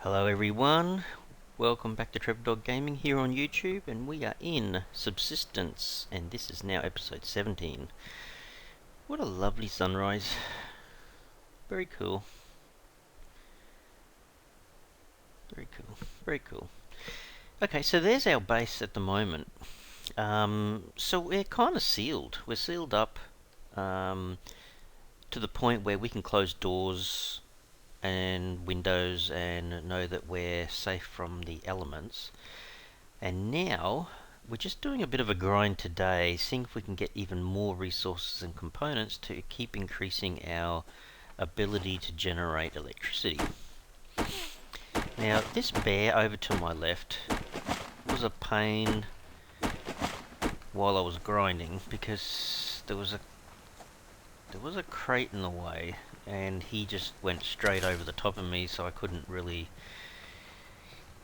Hello everyone, welcome back to Trevor Dog Gaming here on YouTube, and we are in Subsistence, and this is now episode 17. What a lovely sunrise. Very cool. Very cool. Very cool. Okay, so there's our base at the moment. So we're kind of sealed. We're sealed up to the point where we can close doors and windows and know that we're safe from the elements. And now we're just doing a bit of a grind today, seeing if we can get even more resources and components to keep increasing our ability to generate electricity. Now this bear over to my left was a pain while I was grinding, because there was a crate in the way and he just went straight over the top of me, so I couldn't really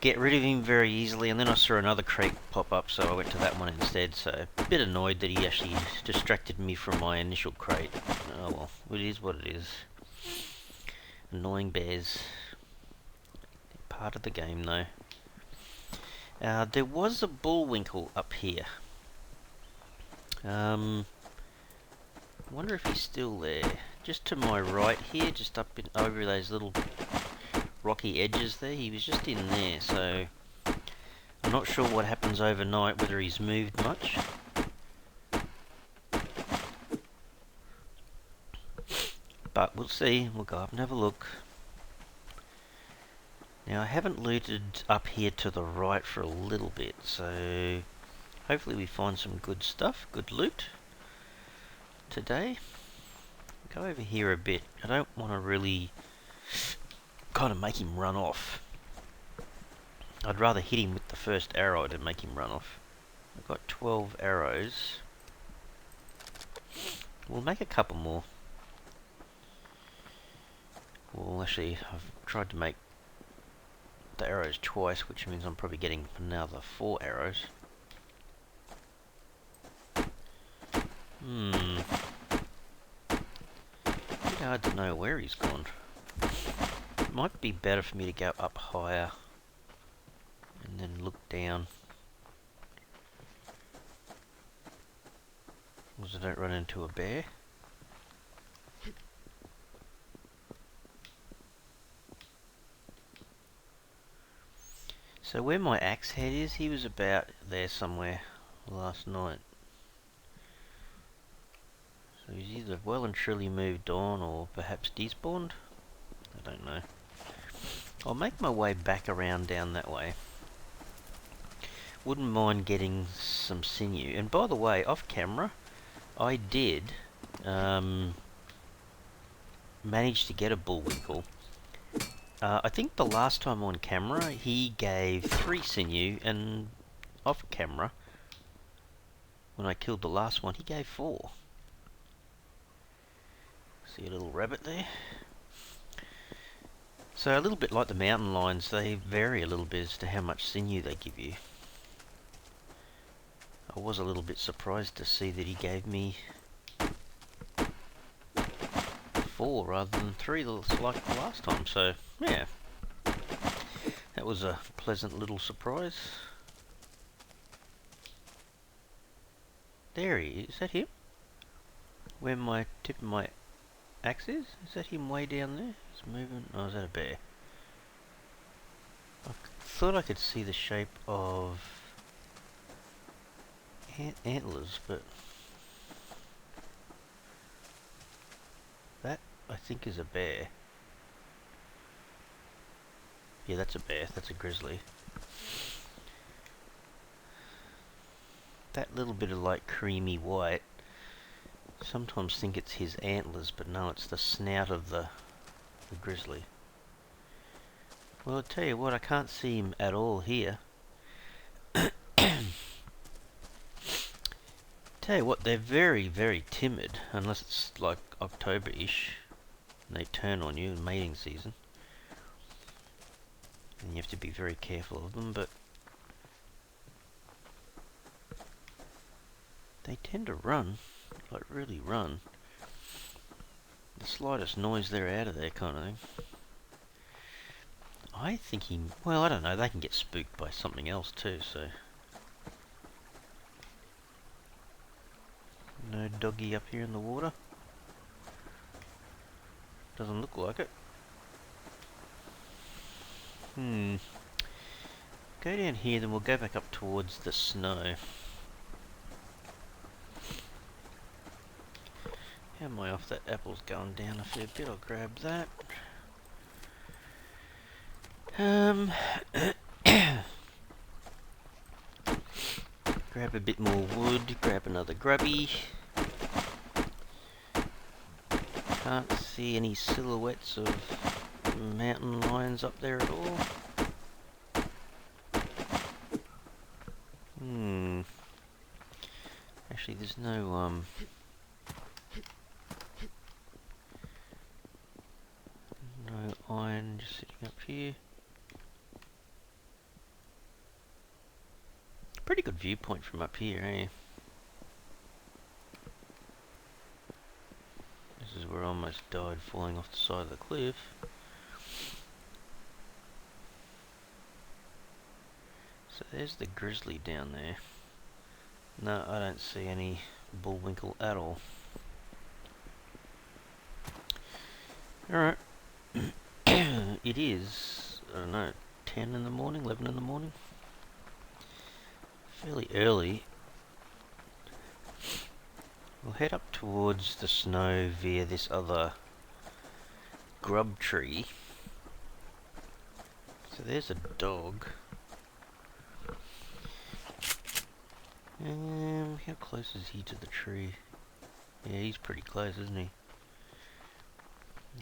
get rid of him very easily. And then I saw another crate pop up, so I went to that one instead. So a bit annoyed that he actually distracted me from my initial crate. Oh well, it is what it is. Annoying bears. They're part of the game though. There was a bullwinkle up here. Wonder if he's still there. Just to my right here, just up over those little rocky edges there, he was just in there, so I'm not sure what happens overnight, whether he's moved much. But we'll see. We'll go up and have a look. Now I haven't looted up here to the right for a little bit, so hopefully we find some good stuff, good loot today. Go over here a bit. I don't want to really kind of make him run off. I'd rather hit him with the first arrow than make him run off. I've got 12 arrows. We'll make a couple more. Well, actually, I've tried to make the arrows twice, which means I'm probably getting another 4 arrows. Bit hard to know where he's gone. It might be better for me to go up higher and then look down, as I don't run into a bear. So where my axe head is, he was about there somewhere last night. So he's either well and truly moved on, or perhaps despawned. I don't know. I'll make my way back around down that way. Wouldn't mind getting some sinew. And by the way, off camera, I did manage to get a bullwinkle. I think the last time on camera he gave 3 sinew, and off camera, when I killed the last one, he gave 4. See a little rabbit there? So a little bit like the mountain lions, they vary a little bit as to how much sinew they give you. I was a little bit surprised to see that he gave me 4 rather than 3 like the last time, so yeah. That was a pleasant little surprise. There he is. Is that him? Where my tip of my axe is? Is that him way down there? He's moving. Oh, is that a bear? I thought I could see the shape of antlers, but that, I think, is a bear. Yeah, that's a bear. That's a grizzly. That little bit of like creamy white, sometimes think it's his antlers, but no, it's the snout of the grizzly. Well, I'll tell you what, I can't see him at all here. Tell you what, they're very, very timid, unless it's like October-ish, and they turn on you in mating season. And you have to be very careful of them, but they tend to run, like really run. The slightest noise, they're out of there kind of thing. I think he... Well, I don't know. They can get spooked by something else too, so... No doggy up here in the water. Doesn't look like it. Go down here, then we'll go back up towards the snow. How am I off? That apple's going down a fair bit. I'll grab that. Grab a bit more wood, grab another grubby. Can't see any silhouettes of mountain lions up there at all. Actually, there's no iron just sitting up here. Pretty good viewpoint from up here, eh? This is where I almost died falling off the side of the cliff. So there's the grizzly down there. No, I don't see any bullwinkle at all. Alright. It is, I don't know, 10 in the morning, 11 in the morning. Fairly early. We'll head up towards the snow via this other grub tree. So there's a dog. How close is he to the tree? Yeah, he's pretty close, isn't he?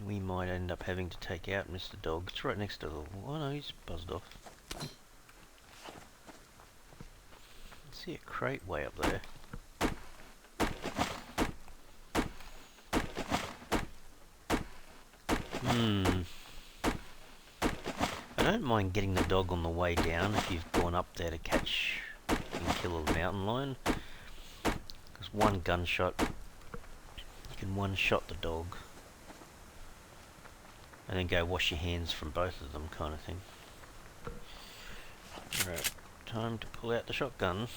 We might end up having to take out Mr. Dog. It's right next to the... Oh no, he's buzzed off. I see a crate way up there. I don't mind getting the dog on the way down if you've gone up there to catch and kill a mountain lion. Because one gunshot, you can one-shot the dog. And then go wash your hands from both of them, kind of thing. Alright, time to pull out the shotgun.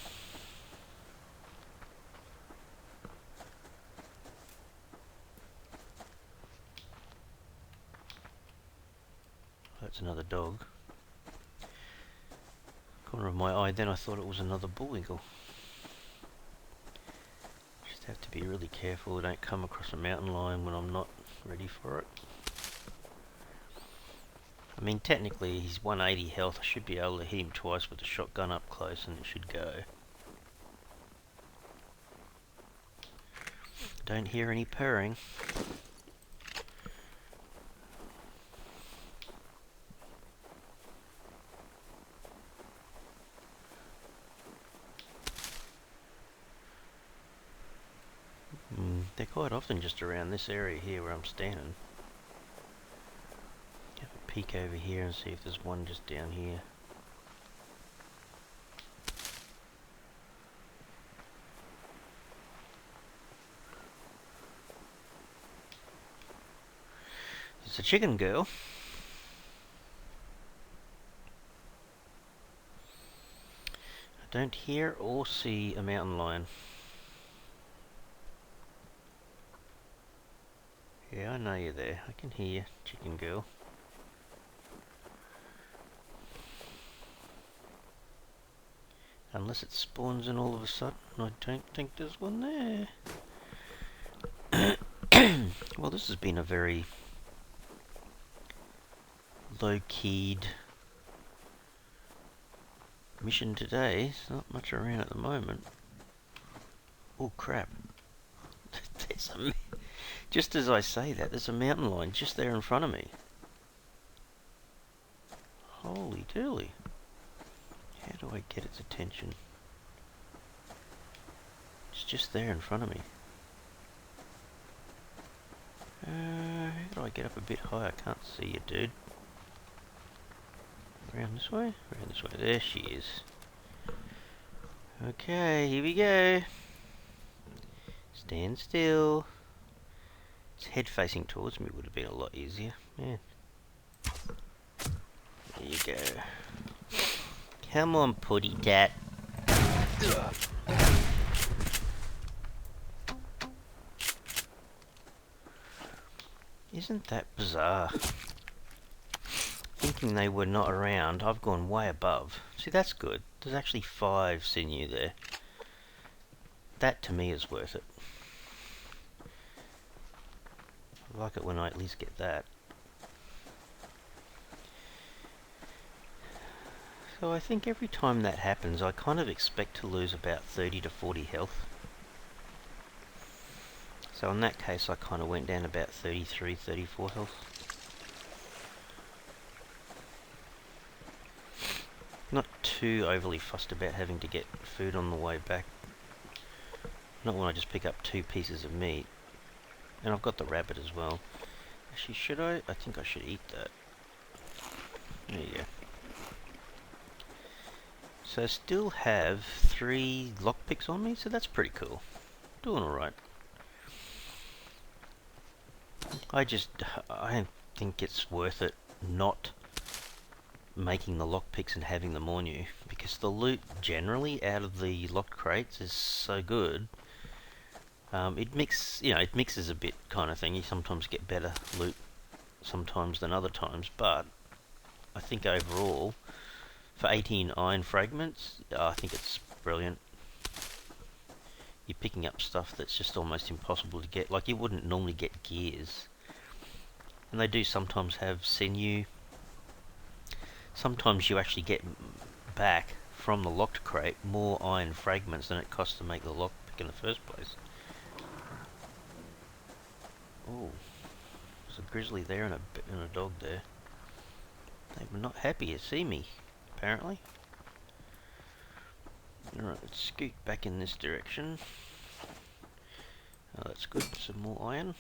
That's another dog. Corner of my eye, then I thought it was another bullwhiggle. Just have to be really careful I don't come across a mountain lion when I'm not ready for it. I mean, technically he's 180 health. I should be able to hit him twice with the shotgun up close and it should go. Don't hear any purring. They're quite often just around this area here where I'm standing. Have a peek over here and see if there's one just down here. It's a chicken girl. I don't hear or see a mountain lion. Yeah, I know you're there. I can hear you, chicken girl. Unless it spawns in all of a sudden. I don't think there's one there. Well, this has been a very low-keyed mission today. There's not much around at the moment. Oh crap. There's a... Just as I say that, there's a mountain lion just there in front of me. Holy dooly. How do I get its attention? It's just there in front of me. How do I get up a bit higher? I can't see you, dude. Around this way? Around this way. There she is. Okay, here we go. Stand still. Its head facing towards me would have been a lot easier. Man. go. Come on, Putty Tat. Isn't that bizarre? Thinking they were not around, I've gone way above. See, that's good. There's actually 5 sinew there. That to me is worth it. I like it when I at least get that. So I think every time that happens, I kind of expect to lose about 30 to 40 health. So in that case, I kind of went down about 33, 34 health. Not too overly fussed about having to get food on the way back. Not when I just pick up 2 pieces of meat. And I've got the rabbit as well. Actually, should I? I think I should eat that. There you go. So I still have 3 lockpicks on me, so that's pretty cool. Doing alright. I don't think it's worth it not making the lockpicks and having them on you, because the loot generally out of the locked crates is so good. It mixes a bit kind of thing. You sometimes get better loot sometimes than other times, but I think overall, for 18 iron fragments, I think it's brilliant. You're picking up stuff that's just almost impossible to get. Like, you wouldn't normally get gears. And they do sometimes have sinew. Sometimes you actually get back from the locked crate more iron fragments than it costs to make the lockpick in the first place. Oh, there's a grizzly there and a dog there. They were not happy to see me, apparently. Alright, let's scoot back in this direction. Oh, that's good. Some more iron.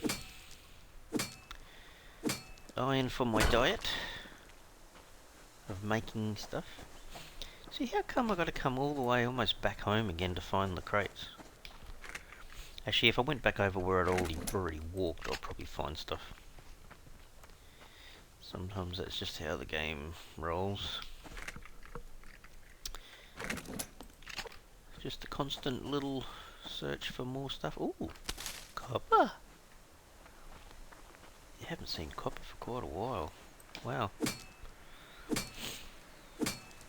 Iron for my diet of making stuff. See, how come I got to come all the way almost back home again to find the crates? Actually, if I went back over where I'd already walked, I'll probably find stuff. Sometimes that's just how the game rolls. Just a constant little search for more stuff. Ooh, copper! You haven't seen copper for quite a while. Wow.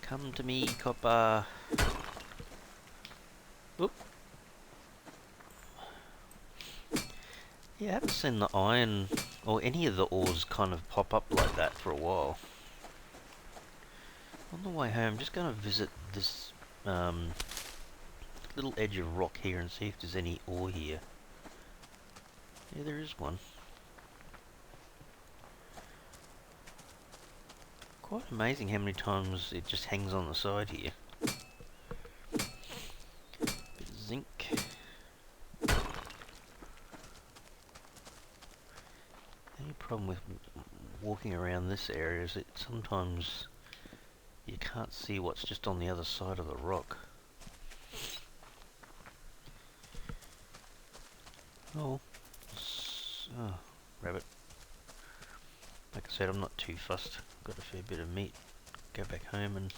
Come to me, copper. Oop. Yeah, I haven't seen the iron or any of the ores kind of pop up like that for a while. On the way home, I'm just going to visit this little edge of rock here and see if there's any ore here. Yeah, there is one. Quite amazing how many times it just hangs on the side here. Bit of zinc. Any problem with walking around this area is that sometimes you can't see what's just on the other side of the rock. Oh, rabbit. Like I said, I'm not too fussed. Got a fair bit of meat. Go back home and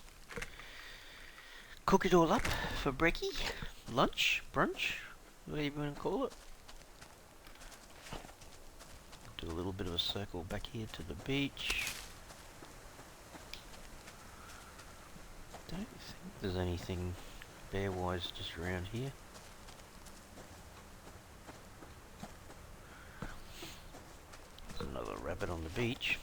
cook it all up for brekkie, lunch, brunch, whatever you want to call it. Do a little bit of a circle back here to the beach. Don't think there's anything bear-wise just around here. There's another rabbit on the beach.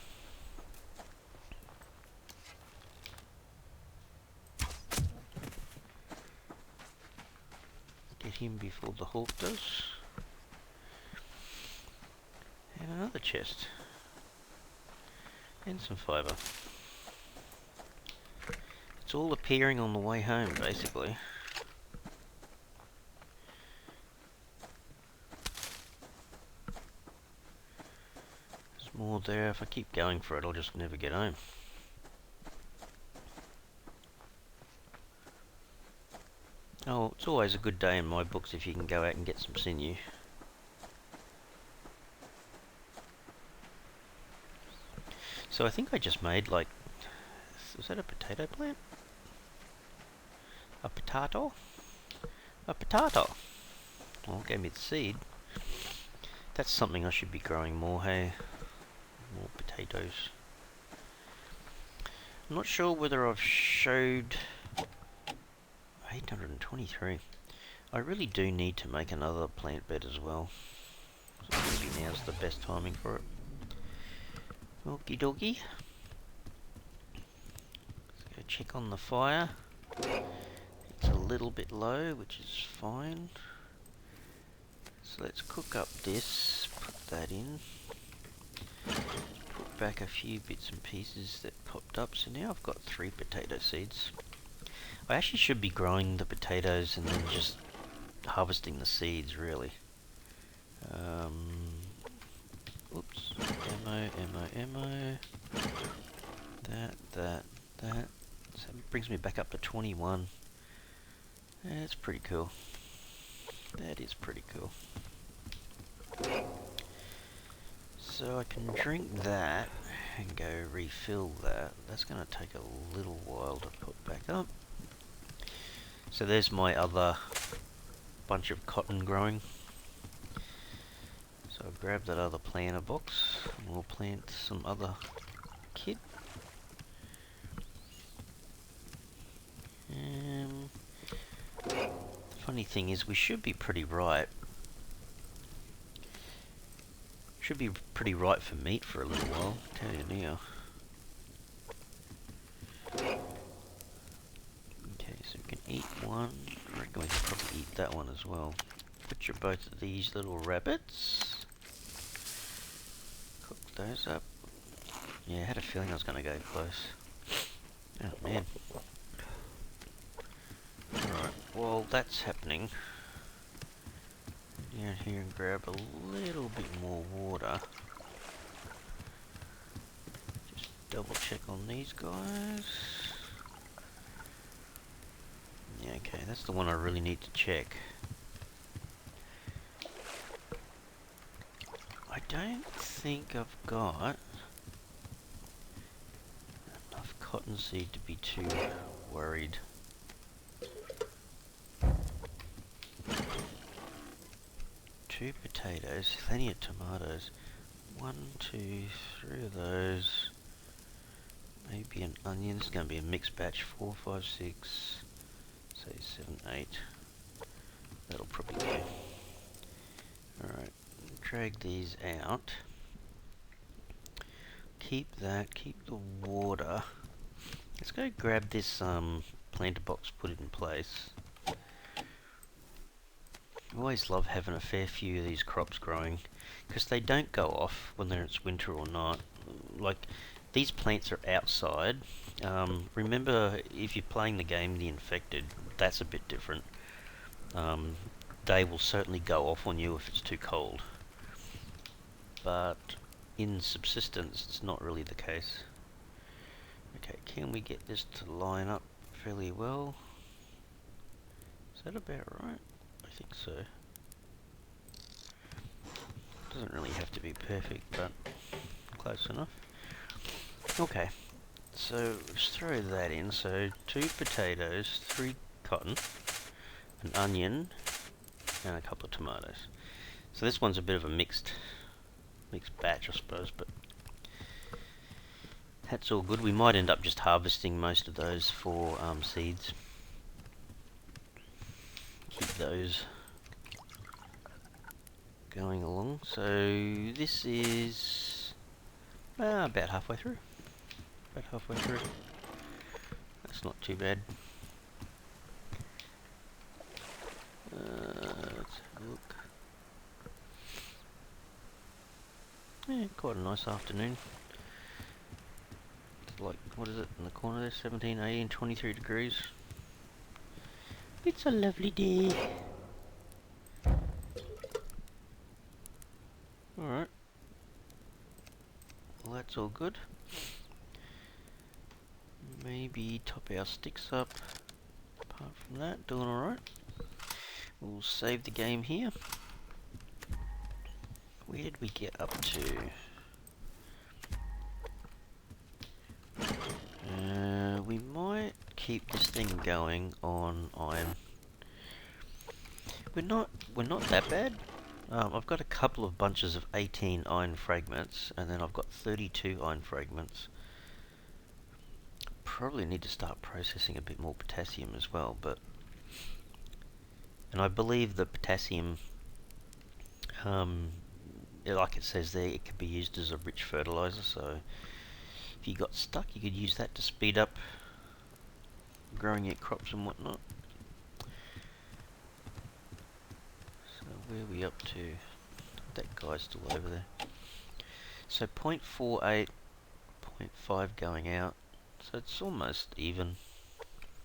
Get him before the hawk does. And another chest. And some fibre. It's all appearing on the way home, basically. There's more there. If I keep going for it, I'll just never get home. Oh, it's always a good day in my books if you can go out and get some sinew. So I think I just made like Is that a potato plant? A potato? A potato! Well, it gave me the seed. That's something I should be growing more, hey? More potatoes. I'm not sure whether I've showed 823. I really do need to make another plant bed as well. So maybe now's the best timing for it. Okie dokie. Let's go check on the fire. It's a little bit low, which is fine. So let's cook up this, put that in. Put back a few bits and pieces that popped up. So now I've got 3 potato seeds. I actually should be growing the potatoes and then just harvesting the seeds, really. Oops. Ammo. That. So it brings me back up to 21. That's pretty cool. That is pretty cool. So I can drink that and go refill that. That's going to take a little while to put back up. So there's my other bunch of cotton growing. So I'll grab that other planter box and we'll plant some other kit. The funny thing is we should be pretty ripe. Should be pretty ripe for meat for a little while, tell you now. Okay, so we can eat one. I reckon we can probably eat that one as well. Butcher both of these little rabbits. Cook those up. Yeah, I had a feeling I was going to go close. Oh man. Alright, while that's happening, down here and grab a little bit more water. Just double check on these guys. Yeah, okay, that's the one I really need to check. I don't think I've got enough cottonseed to be too worried. Two potatoes, plenty of tomatoes. 1, 2, 3 of those. Maybe an onion. This is going to be a mixed batch. 4, 5, 6, say 7, 8. That'll probably go. Alright, drag these out. Keep that, keep the water. Let's go grab this planter box, put it in place. I always love having a fair few of these crops growing because they don't go off whether it's winter or not. Like these plants are outside. Remember, if you're playing the game The Infected, that's a bit different. They will certainly go off on you if it's too cold. But in Subsistence, it's not really the case. Okay, can we get this to line up fairly well? Is that about right? I think so. Doesn't really have to be perfect, but close enough. Okay, so let's throw that in. So 2 potatoes, 3 cotton, an onion, and a couple of tomatoes. So this one's a bit of a mixed batch, I suppose, but that's all good. We might end up just harvesting most of those for seeds. Keep those going along. So this is about halfway through. That's not too bad. Let's have a look. Yeah, quite a nice afternoon. It's like, what is it in the corner there? 17, 18, 23 degrees. It's a lovely day. Alright. Well, that's all good. Maybe top our sticks up. Apart from that, doing alright. We'll save the game here. Where did we get up to? keep this thing going on iron. We're not that bad. I've got a couple of bunches of 18 iron fragments, and then I've got 32 iron fragments. Probably need to start processing a bit more potassium as well, and I believe the potassium, like it says there, it can be used as a rich fertilizer, so if you got stuck, you could use that to speed up growing your crops and whatnot. So where are we up to? That guy's still over there. So 0.48, 0.5 going out, so it's almost even,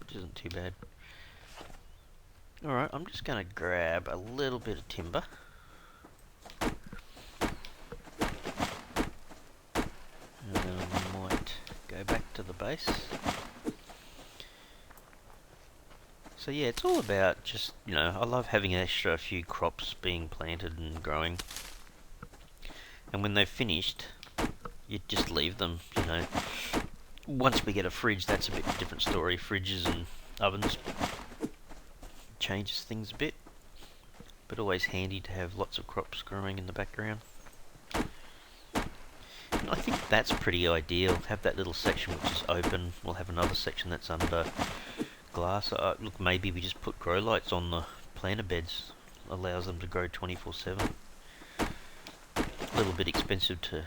which isn't too bad. Alright, I'm just going to grab a little bit of timber. And then I might go back to the base. So yeah, it's all about just, I love having an extra few crops being planted and growing. And when they've finished, you just leave them, Once we get a fridge, that's a bit different story. Fridges and ovens changes things a bit, but always handy to have lots of crops growing in the background. And I think that's pretty ideal. Have that little section which is open. We'll have another section that's under glass. Look, maybe we just put grow lights on the planter beds. Allows them to grow 24/7. A little bit expensive to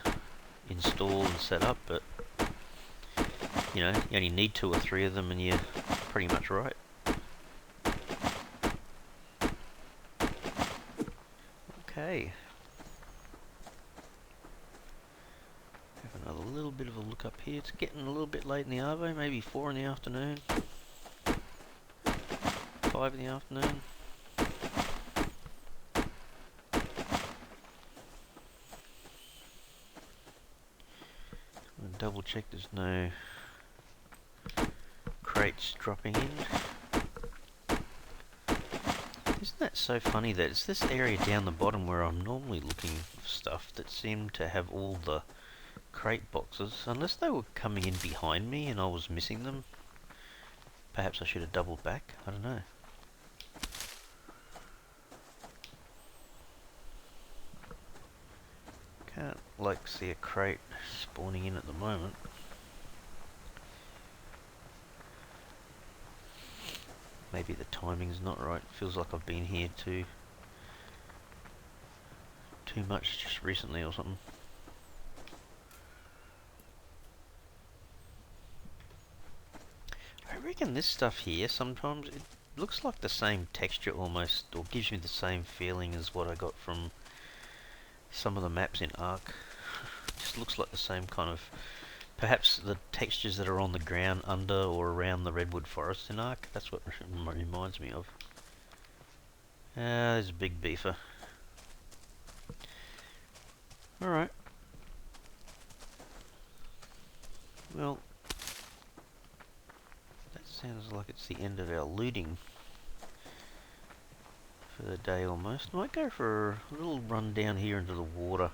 install and set up, but you only need 2 or 3 of them and you're pretty much right. Okay. Have another little bit of a look up here. It's getting a little bit late in the arvo, maybe 4 in the afternoon. 5 in the afternoon. I'll double check there's no crates dropping in. Isn't that so funny that it's this area down the bottom where I'm normally looking for stuff that seemed to have all the crate boxes, unless they were coming in behind me and I was missing them. Perhaps I should have doubled back, I don't know. Can't see a crate spawning in at the moment. Maybe the timing's not right. Feels like I've been here too much just recently or something. I reckon this stuff here sometimes it looks like the same texture almost, or gives me the same feeling as what I got from some of the maps in Ark. Just looks like the same kind of, perhaps the textures that are on the ground under or around the redwood forest in Ark. That's what it reminds me of. There's a big beefer. Alright. Well, that sounds like it's the end of our looting for the day almost. Might go for a little run down here into the water.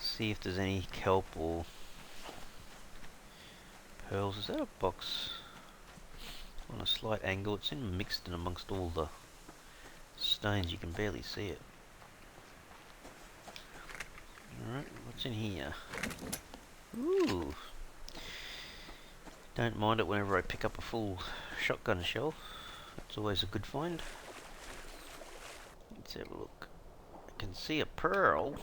See if there's any kelp or pearls. Is that a box on a slight angle? It's mixed in amongst all the stones. You can barely see it. Alright, what's in here? Ooh. Don't mind it whenever I pick up a full shotgun shell. That's always a good find. Let's have a look. I can see a pearl.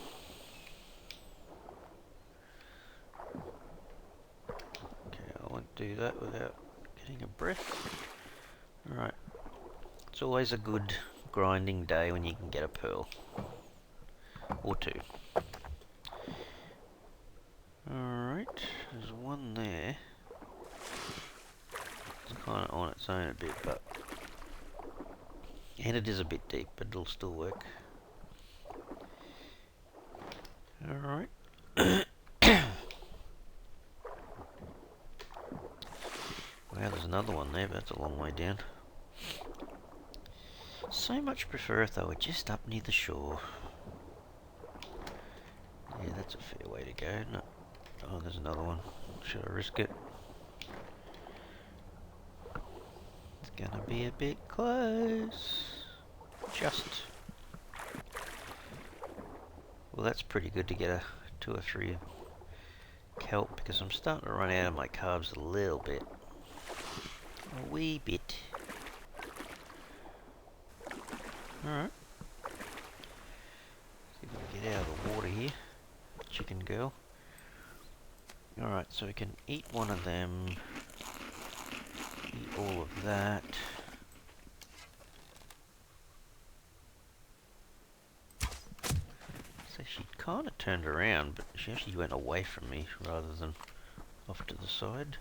Okay, I won't do that without getting a breath. Alright. It's always a good grinding day when you can get a pearl. Or 2. Alright, there's one there. It's kind of on its own a bit, but... and it is a bit deep, but it'll still work. Alright. Wow, there's another one there, but that's a long way down. So much prefer if they were just up near the shore. Yeah, that's a fair way to go, isn't it? Oh, there's another one. Should I risk it? Gonna be a bit close. Just. Well, that's pretty good to get a 2 or 3 kelp, because I'm starting to run out of my carbs a little bit. A wee bit. Alright. See if we can get out of the water here. Chicken girl. Alright, so we can eat one of them. Eat all of that. So she kind of turned around, but she actually went away from me rather than off to the side.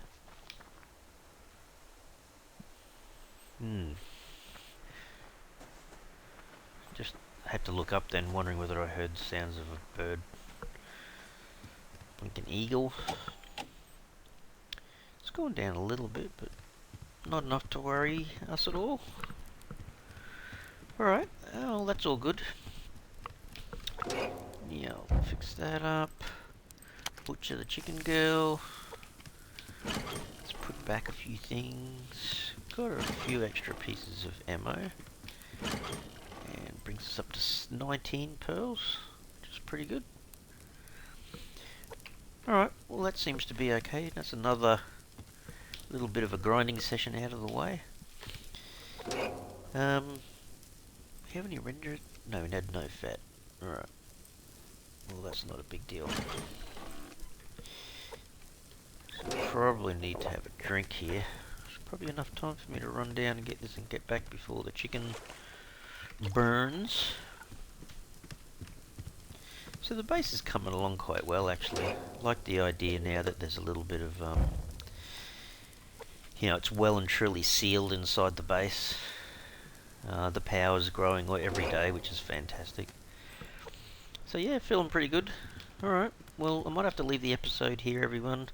Just had to look up then, wondering whether I heard sounds of a bird. Like an eagle. It's gone down a little bit, but not enough to worry us at all. Alright, well, that's all good. Yeah, I'll fix that up. Butcher the chicken girl. Let's put back a few things. Got a few extra pieces of ammo. And brings us up to 19 pearls, which is pretty good. Alright, well that seems to be okay. That's another little bit of a grinding session out of the way. We have any render? No, we had no fat. Alright. Well, that's not a big deal. So probably need to have a drink here. There's probably enough time for me to run down and get this and get back before the chicken burns. So the base is coming along quite well, actually. I like the idea now that there's a little bit of, you know, it's well and truly sealed inside the base. The power's growing every day, which is fantastic. So yeah, feeling pretty good. Alright, well, I might have to leave the episode here, everyone.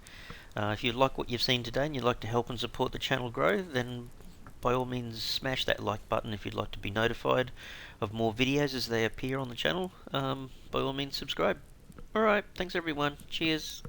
If you like what you've seen today and you'd like to help and support the channel grow, then by all means smash that like button if you'd like to be notified of more videos as they appear on the channel. By all means subscribe. Alright, thanks everyone. Cheers.